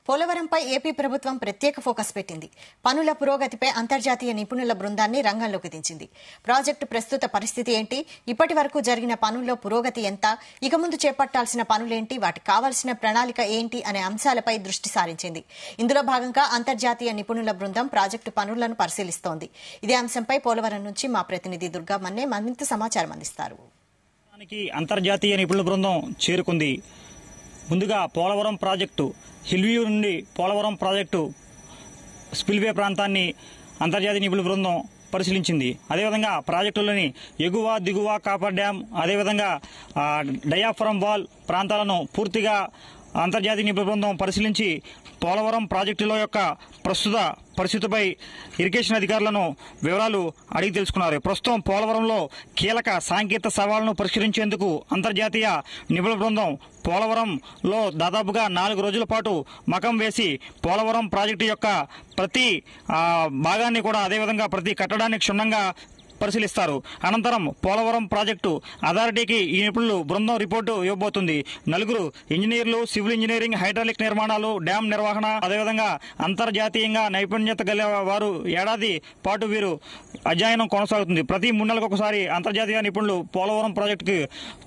పోలవరంపై AP ప్రభుత్వం ప్రత్యేక focus పెట్టింది. పనుల పురోగతిపై అంతర్జాతీయ నిపుణుల బృందాన్ని రంగంలోకి దించింది. ప్రాజెక్టు ప్రస్తుత పరిస్థితి ఏంటి, ఇప్పటి వరకు జరిగిన పనుల్లో పురోగతి ఎంత, ఇక ముందు చేపట్టాల్సిన పనులేంటి, వాటికి కావాల్సిన ప్రణాళిక ఏంటి అనే అంశాలపై దృష్టి సారించింది. ఇందులో భాగంగా అంతర్జాతీయ నిపుణుల బృందం ప్రాజెక్టు పనులను పరిశీలిస్తోంది. ఇదే అంశంపై పోలవరం నుంచి మా ప్రతినిధి దుర్గా మన్నే మరింత సమాచారం అందిస్తారు. అంతర్జాతీయ నిపుణుల బృందం చేరుకుంది. ముందుగా పోలవరం ప్రాజెక్టు హిల్వ్యూ నుండి పోలవరం ప్రాజెక్టు స్పిల్వే ప్రాంతాన్ని అంతర్జాతీయ నిపుణుల బృందం పరిశీలించింది. అదేవిధంగా ప్రాజెక్టులోని ఎగువ దిగువ కాపర్ డ్యాం, అదేవిధంగా డయాఫ్రమ్ వాల్ ప్రాంతాలను పూర్తిగా అంతర్జాతీయ నిపుణుల బృందం పరిశీలించి పోలవరం ప్రాజెక్టుల యొక్క ప్రస్తుత పరిస్థితిపై ఇరిగేషన్ అధికారులను వివరాలు అడిగి తెలుసుకున్నారు. ప్రస్తుతం పోలవరంలో కీలక సాంకేతిక సవాళ్లను పరిష్కరించేందుకు అంతర్జాతీయ నిపుణుల బృందం పోలవరంలో దాదాపుగా 4 రోజుల పాటు మకం వేసి పోలవరం ప్రాజెక్టు యొక్క ప్రతి భాగాన్ని కూడా, అదేవిధంగా ప్రతి కట్టడాన్ని క్షుణ్ణంగా పరిశీలిస్తారు. అనంతరం పోలవరం ప్రాజెక్టు అథారిటీకి ఈ నిపుణులు బృందం రిపోర్టు ఇవ్వబోతుంది. 4 ఇంజనీర్లు, సివిల్ ఇంజనీరింగ్, హైడ్రాలిక్ నిర్మాణాలు, డ్యాం నిర్వహణ, అదేవిధంగా అంతర్జాతీయంగా నైపుణ్యత గల వారు ఏడాది పాటు వీరు అధ్యయనం కొనసాగుతుంది. ప్రతి 3 నెలలకు ఒకసారి అంతర్జాతీయ నిపుణులు పోలవరం ప్రాజెక్టుకు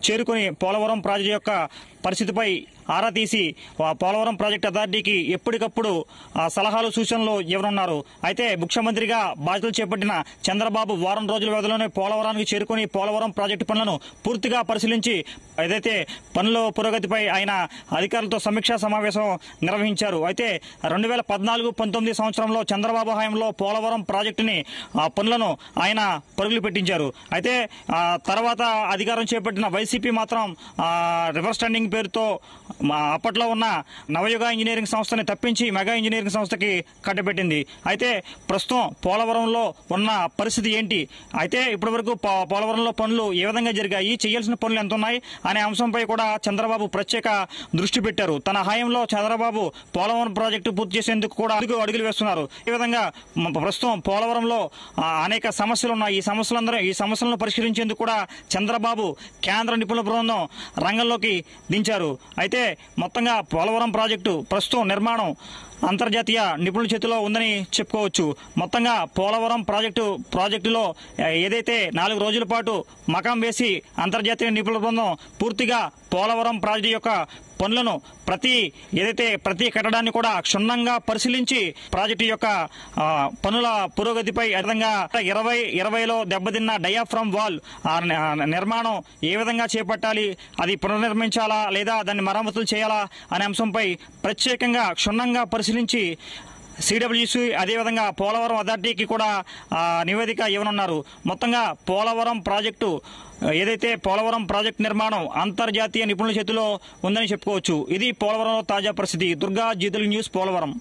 చేరుకుని పోలవరం ప్రాజెక్టు యొక్క పరిస్థితిపై ఆరా తీసి పోలవరం ప్రాజెక్టు అథారిటీకి ఎప్పటికప్పుడు సలహాలు, సూచనలు ఇవ్వనున్నారు. అయితే ముఖ్యమంత్రిగా బాధ్యతలు చేపట్టిన చంద్రబాబు వారం రోజుల వ్యవధిలోనే పోలవరానికి చేరుకుని పోలవరం ప్రాజెక్టు పనులను పూర్తిగా పరిశీలించి ఏదైతే పనుల పురోగతిపై ఆయన అధికారులతో సమీక్షా సమావేశం నిర్వహించారు. అయితే 2014-19 సంవత్సరంలో చంద్రబాబు హయాంలో పోలవరం ప్రాజెక్టుని పనులను ఆయన పరుగులు పెట్టించారు. అయితే తర్వాత అధికారం చేపట్టిన వైసీపీ మాత్రం రివర్స్ టెండరింగ్ పేరుతో అప్పట్లో ఉన్న నవయుగ ఇంజనీరింగ్ సంస్థని తప్పించి మెగా ఇంజనీరింగ్ సంస్థకి కట్టబెట్టింది. అయితే ప్రస్తుతం పోలవరంలో ఉన్న పరిస్థితి ఏంటి, అయితే ఇప్పటి వరకు పోలవరంలో పనులు ఏ విధంగా జరిగాయి, చేయాల్సిన పనులు ఎంత ఉన్నాయి అనే అంశంపై కూడా చంద్రబాబు ప్రత్యేక దృష్టి పెట్టారు. తన హయాంలో చంద్రబాబు పోలవరం ప్రాజెక్టు పూర్తి చేసేందుకు కూడా అడుగులు వేస్తున్నారు. ఈ విధంగా ప్రస్తుతం పోలవరంలో అనేక సమస్యలు ఉన్నాయి. ఈ సమస్యలను పరిష్కరించేందుకు కూడా చంద్రబాబు కేంద్ర నిపుణుల బృందం రంగంలోకి దించారు. అయితే మొత్తంగా పోలవరం ప్రాజెక్టు ప్రస్తుతం నిర్మాణం అంతర్జాతీయ నిపుణుల చేతిలో ఉందని చెప్పుకోవచ్చు. మొత్తంగా పోలవరం ప్రాజెక్టులో ఏదైతే 4 రోజుల పాటు మకాం వేసి అంతర్జాతీయ నిపుణుల బృందం పూర్తిగా పోలవరం ప్రాజెక్టు యొక్క పనులను ప్రతి కట్టడాన్ని కూడా క్షుణ్ణంగా పరిశీలించి ప్రాజెక్టు యొక్క పనుల పురోగతిపై అర్థంగా 2020లో దెబ్బతిన్న డయాఫ్రమ్ వాల్ నిర్మాణం ఏ విధంగా చేపట్టాలి, అది పునర్నిర్మించాలా లేదా దాన్ని మరమ్మతులు చేయాలా అనే అంశంపై ప్రత్యేకంగా క్షుణ్ణంగా పరిశీలించి సిడబ్ల్యూసీ అదేవిధంగా పోలవరం అథారిటీకి కూడా నివేదిక ఇవ్వనున్నారు. మొత్తంగా పోలవరం ప్రాజెక్టు నిర్మాణం అంతర్జాతీయ నిపుణుల చేతిలో ఉందని చెప్పుకోవచ్చు. ఇది పోలవరంలో తాజా పరిస్థితి. Durga, Zee Telugu news, Polavaram.